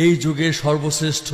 এই যুগের সর্বশ্রেষ্ঠ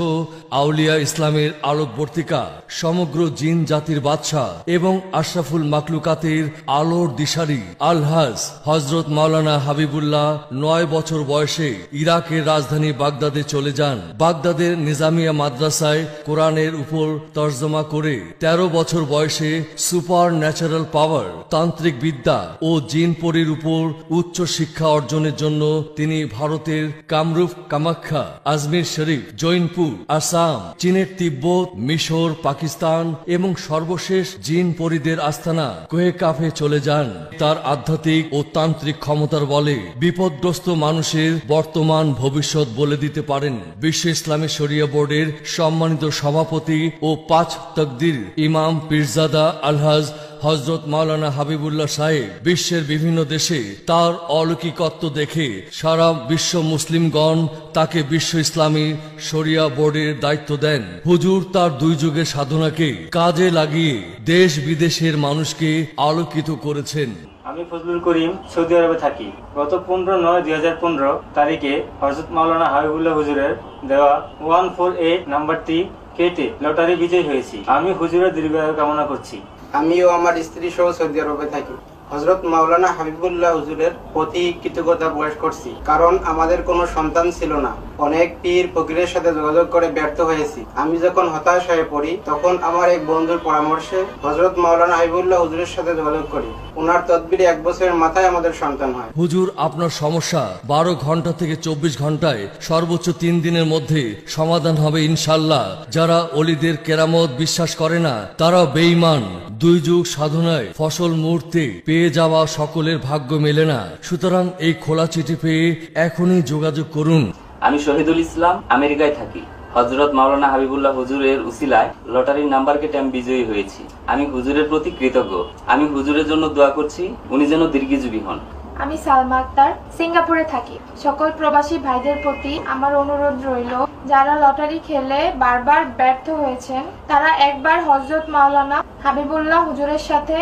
আউলিয়া ইসলামের আলোকবর্তিকা, সমগ্র জিন জাতির বাদশাহ এবং আশরাফুল মাকলুকাতের আলোর দিশারি আলহাজ হজরত মাওলানা হাবিবুল্লাহ ৯ বছর বয়সে ইরাকের রাজধানী বাগদাদে চলে যান। বাগদাদের নিজামিয়া মাদ্রাসায় কোরআনের উপর তর্জমা করে ১৩ বছর বয়সে সুপার ন্যাচারাল পাওয়ার, তান্ত্রিক বিদ্যা ও জিন পরীর উপর উচ্চ শিক্ষা অর্জনের জন্য তিনি ভারতের কামরূপ, কামাখ্যা, আজমির শরীফ, জৈনপুর, আসাম, চীনের তিব্বত, মিশর, পাকিস্তান এবং সর্বশেষ জিন পরীদের আস্তানা কোহেকাফে চলে যান। তার আধ্যাত্মিক ও তান্ত্রিক ক্ষমতার বলে বিপদগ্রস্ত মানুষের বর্তমান ভবিষ্যৎ বলে দিতে পারেন। বিশ্ব ইসলামী শরিয়া বোর্ডের সম্মানিত সভাপতি ও ৫ তকদির ইমাম পীরজাদা আলহাজ হজরত মাওলানা হাবিবুল্লাহ সাহেব বিশ্বের বিভিন্ন দেশে তার অলৌকিকত্ব দেখে সারা বিশ্ব মুসলিমগণ তাকে বিশ্ব ইসলামী শরিয়া বোর্ডের দায়িত্ব দেন। হুজুর তার ২ যুগের সাধনাকে কাজে লাগিয়ে দেশ বিদেশের মানুষকে আলোকিত করেছেন। আমি ফজলুল করিম সৌদি আরবে থাকি। গত ১৫/৯/২০১৫ তারিখে হযরত মাওলানা হাবিবুল্লাহ হুজুরের দেওয়া 14A নাম্বারটি কেটে লটারি বিজয়ী হয়েছি। আমি হুজুরের দীর্ঘায়ু কামনা করছি। আমিও আমার স্ত্রী সহ সৌদি আরবে থাকি। হযরত মাওলানা হাবিবুল্লাহ হুজুরের প্রতি কৃতজ্ঞতা প্রকাশ করছি, কারণ আমাদের কোনো সন্তান ছিল না। অনেক পীর ফকিরের সাথে যোগাযোগ করে ব্যর্থ হয়েছি। আমি যখন হতাশ হয়ে পড়ি তখন আমার এক বন্ধুর পরামর্শে হযরত মাওলানা হাবিবুল্লাহ হুজুরের সাথে যোগাযোগ করি। ওনার তদবিরে ১ বছরের মাথায় আমাদের সন্তান হয়। হুজুর আপনার সমস্যা ১২ ঘন্টা থেকে ২৪ ঘন্টায় সর্বোচ্চ ৩ দিনের মধ্যে সমাধান হবে ইনশাল্লাহ। যারা অলিদের কেরামত বিশ্বাস করে না তারা বেঈমান। ২ যুগ সাধনায় ফসল মুহূর্তে পেয়ে যাওয়া সকলের ভাগ্য মেলে না। সুতরাং এই খোলা চিঠি পেয়ে এখনই যোগাযোগ করুন। আমি শহীদুল ইসলাম, আমেরিকায় থাকি। হযরত মাওলানা হাবিবুল্লাহ হুজুরের উসিলায় লটারির নাম্বার কেটে আমি বিজয়ী হয়েছি। আমি হুজুরের প্রতি কৃতজ্ঞ। আমি হুজুরের জন্য দোয়া করছি, উনি যেন দীর্ঘজীবী হন। আমি সালমা আক্তার, সিঙ্গাপুরে থাকি। সকল প্রবাসী ভাইদের প্রতি আমার অনুরোধ রইল, যারা লটারি খেলে বারবার ব্যর্থ হয়েছেন তারা একবার হযরত মাওলানা হাবিবুল্লাহ হুজুরের সাথে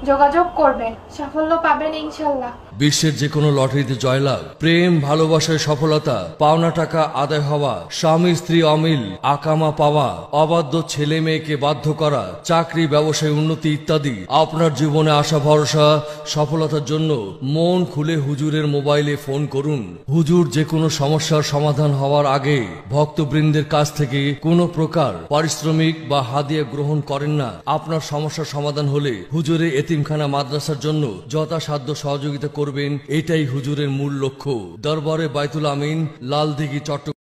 যোগাযোগ করবেন, সাফল্য পাবেন ইনশাল্লাহ। বিশ্বের যে কোনো লটারিতে জয়লাভ, প্রেম ভালোবাসায় সফলতা, পাওনা টাকা আদায় হওয়া, স্বামী স্ত্রী অমিল, আকামা পাওয়া, অবাধ্য ছেলে মেয়েকে বাধ্য করা, চাকরি ব্যবসায় উন্নতি ইত্যাদি আপনার জীবনে আশা ভরসা সফলতার জন্য মন খুলে হুজুরের মোবাইলে ফোন করুন। হুজুর যে কোনো সমস্যার সমাধান হওয়ার আগে ভক্তবৃন্দের কাছ থেকে কোনো প্রকার পারিশ্রমিক বা হাদিয়া গ্রহণ করেন না। আপনার সমস্যার সমাধান হলে হুজুরের এতিমখানা মাদ্রাসার জন্য যথাসাধ্য সহযোগিতা করবেন, এটাই হুজুরের মূল লক্ষ্য। দরবারে বাইতুল আমিন, লালদিঘি, চট্টগ্রাম।